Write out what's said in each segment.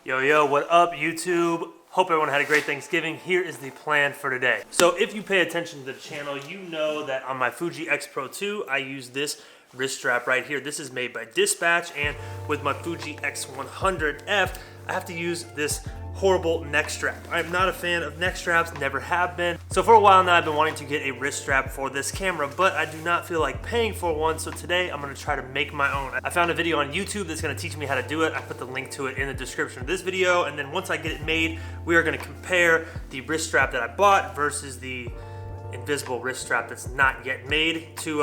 Yo, what up, YouTube? Hope everyone had a great Thanksgiving. Here is the plan for today. So if you pay attention to the channel, you know that on my Fuji X Pro 2, I use this wrist strap right here. This is made by Dispatch, and with my Fuji X100F, I have to use this horrible neck strap. I'm not a fan of neck straps, never have been. So for a while now, I've been wanting to get a wrist strap for this camera, but I do not feel like paying for one, so today I'm gonna try to make my own. I found a video on YouTube that's gonna teach me how to do it. I put the link to it in the description of this video, and then once I get it made, we are gonna compare the wrist strap that I bought versus the invisible wrist strap that's not yet made to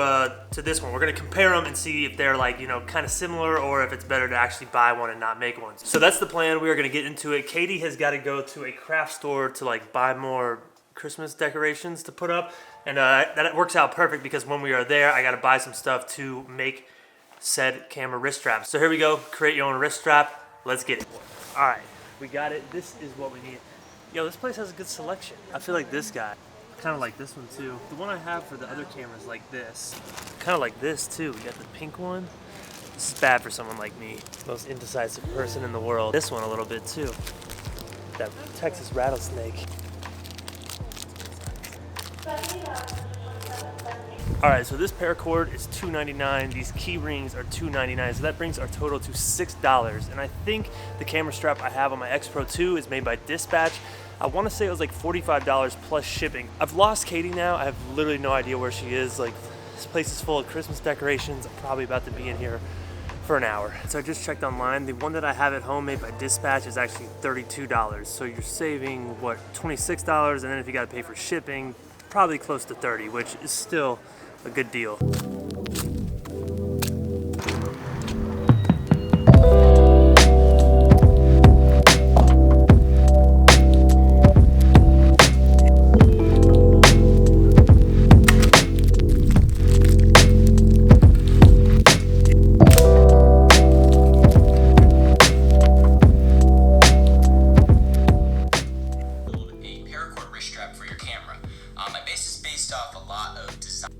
this one. We're gonna compare them and see if they're like, you know, kind of similar, or if it's better to actually buy one and not make one. So that's the plan. We are gonna get into it. Katie has got to go to a craft store to like buy more Christmas decorations to put up, and that works out perfect because when we are there, I got to buy some stuff to make said camera wrist straps. So here we go. Create your own wrist strap. Let's get it. All right, we got it. This is what we need. Yo, this place has a good selection. I feel like this guy. Kind of like this one too. The one I have for the other camera is like this. Kind of like this too. We got the pink one. This is bad for someone like me. Most indecisive person in the world. This one a little bit too. That Texas rattlesnake. Alright, so this paracord is $2.99. These key rings are $2.99. So that brings our total to $6. And I think the camera strap I have on my X Pro 2 is made by Dispatch. I want to say it was like $45 plus shipping. I've lost Katie now. I have literally no idea where she is. Like, this place is full of Christmas decorations. I'm probably about to be in here for an hour. So I just checked online. The one that I have at home made by Dispatch is actually $32. So you're saving, what, $26? And then if you got to pay for shipping, probably close to $30, which is still a good deal.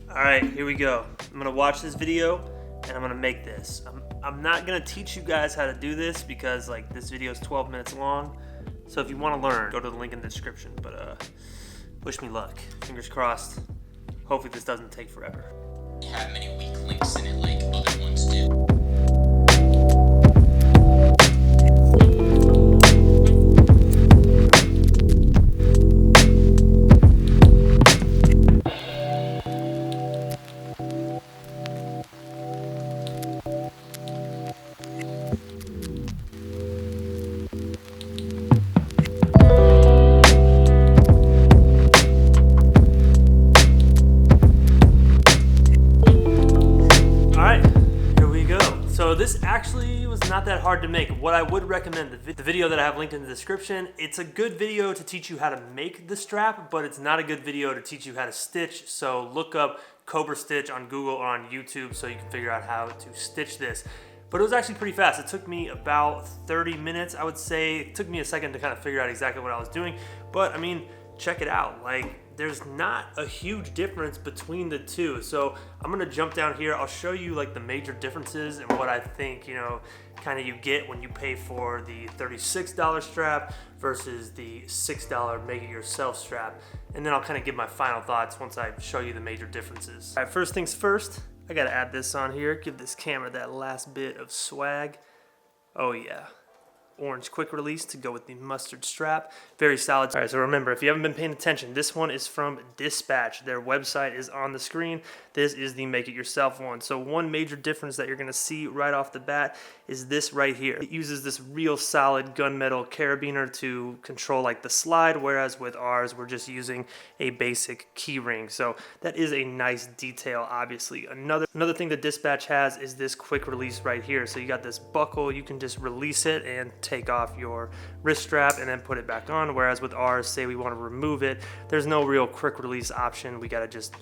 Alright, here we go. I'm gonna watch this video and I'm gonna make this. I'm not gonna teach you guys how to do this because like this video is 12 minutes long. So if you wanna learn, go to the link in the description. But wish me luck. Fingers crossed. Hopefully this doesn't take forever. You have many weak links in it like other ones do. So this actually was not that hard to make. What I would recommend, the video that I have linked in the description, it's a good video to teach you how to make the strap, but it's not a good video to teach you how to stitch. So look up Cobra Stitch on Google or on YouTube so you can figure out how to stitch this. But it was actually pretty fast. It took me about 30 minutes, I would say. It took me a second to kind of figure out exactly what I was doing. But I mean, check it out. Like, there's not a huge difference between the two. So I'm gonna jump down here. I'll show you like the major differences and what I think, you know, kind of you get when you pay for the $36 strap versus the $6 make it yourself strap. And then I'll kind of give my final thoughts once I show you the major differences. All right, first things first, I gotta add this on here, give this camera that last bit of swag. Oh yeah. Orange quick release to go with the mustard strap. Very solid. All right, so remember, if you haven't been paying attention, this one is from Dispatch. Their website is on the screen. This is the make it yourself one. So one major difference that you're gonna see right off the bat is this right here. It uses this real solid gunmetal carabiner to control like the slide, whereas with ours, we're just using a basic key ring. So that is a nice detail, obviously. Another thing that Dispatch has is this quick release right here. So you got this buckle, you can just release it and take off your wrist strap and then put it back on, whereas with ours, say we want to remove it, there's no real quick release option. We got to just,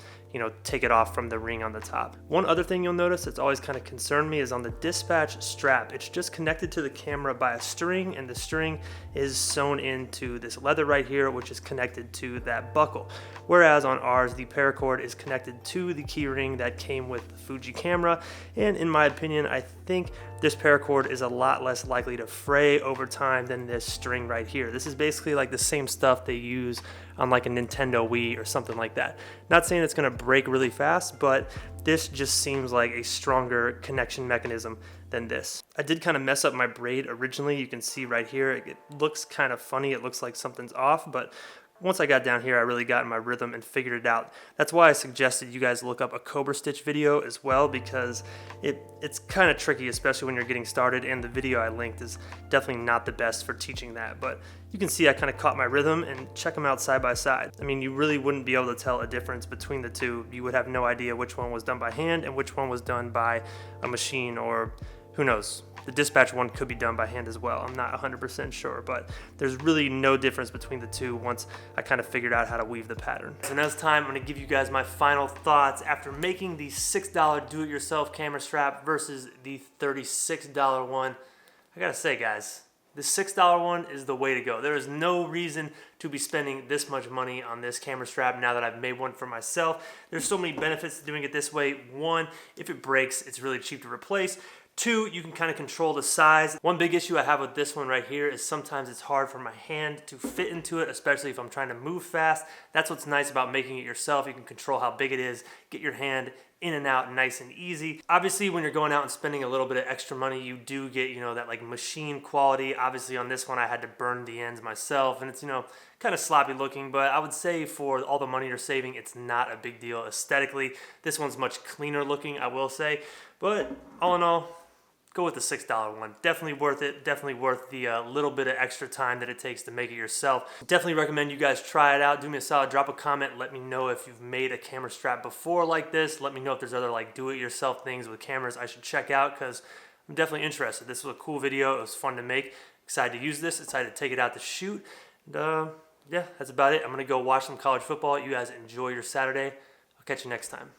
take it off from the ring on the top. One other thing you'll notice that's always kind of concerned me is on the Dispatch strap. It's just connected to the camera by a string, and the string is sewn into this leather right here, which is connected to that buckle. Whereas on ours, the paracord is connected to the key ring that came with the Fuji camera. And in my opinion, I think this paracord is a lot less likely to fray over time than this string right here. This is basically like the same stuff they use on like a Nintendo Wii or something like that. Not saying it's gonna break really fast, but this just seems like a stronger connection mechanism than this. I did kind of mess up my braid originally. You can see right here, it looks kind of funny. It looks like something's off, but once I got down here, I really got in my rhythm and figured it out. That's why I suggested you guys look up a Cobra Stitch video as well, because it's kind of tricky, especially when you're getting started, and the video I linked is definitely not the best for teaching that. But you can see I kind of caught my rhythm, and check them out side by side. I mean, you really wouldn't be able to tell a difference between the two. You would have no idea which one was done by hand and which one was done by a machine, or who knows. The Dispatch one could be done by hand as well. I'm not 100% sure, but there's really no difference between the two once I kind of figured out how to weave the pattern. So now it's time. I'm gonna give you guys my final thoughts after making the $6 do-it-yourself camera strap versus the $36 one. I gotta say, guys, the $6 one is the way to go. There is no reason to be spending this much money on this camera strap now that I've made one for myself. There's so many benefits to doing it this way. One, if it breaks, it's really cheap to replace. Two, you can kind of control the size. One big issue I have with this one right here is sometimes it's hard for my hand to fit into it, especially if I'm trying to move fast. That's what's nice about making it yourself. You can control how big it is, get your hand in and out nice and easy. Obviously, when you're going out and spending a little bit of extra money, you do get, that like machine quality. Obviously on this one, I had to burn the ends myself, and it's, kind of sloppy looking, but I would say for all the money you're saving, it's not a big deal aesthetically. This one's much cleaner looking, I will say, but all in all, go with the $6 one. Definitely worth it. Definitely worth the little bit of extra time that it takes to make it yourself. Definitely recommend you guys try it out. Do me a solid, drop a comment. Let me know if you've made a camera strap before like this. Let me know if there's other like do-it-yourself things with cameras I should check out, because I'm definitely interested. This was a cool video. It was fun to make. Excited to use this. Excited to take it out to shoot. And yeah, that's about it. I'm going to go watch some college football. You guys enjoy your Saturday. I'll catch you next time.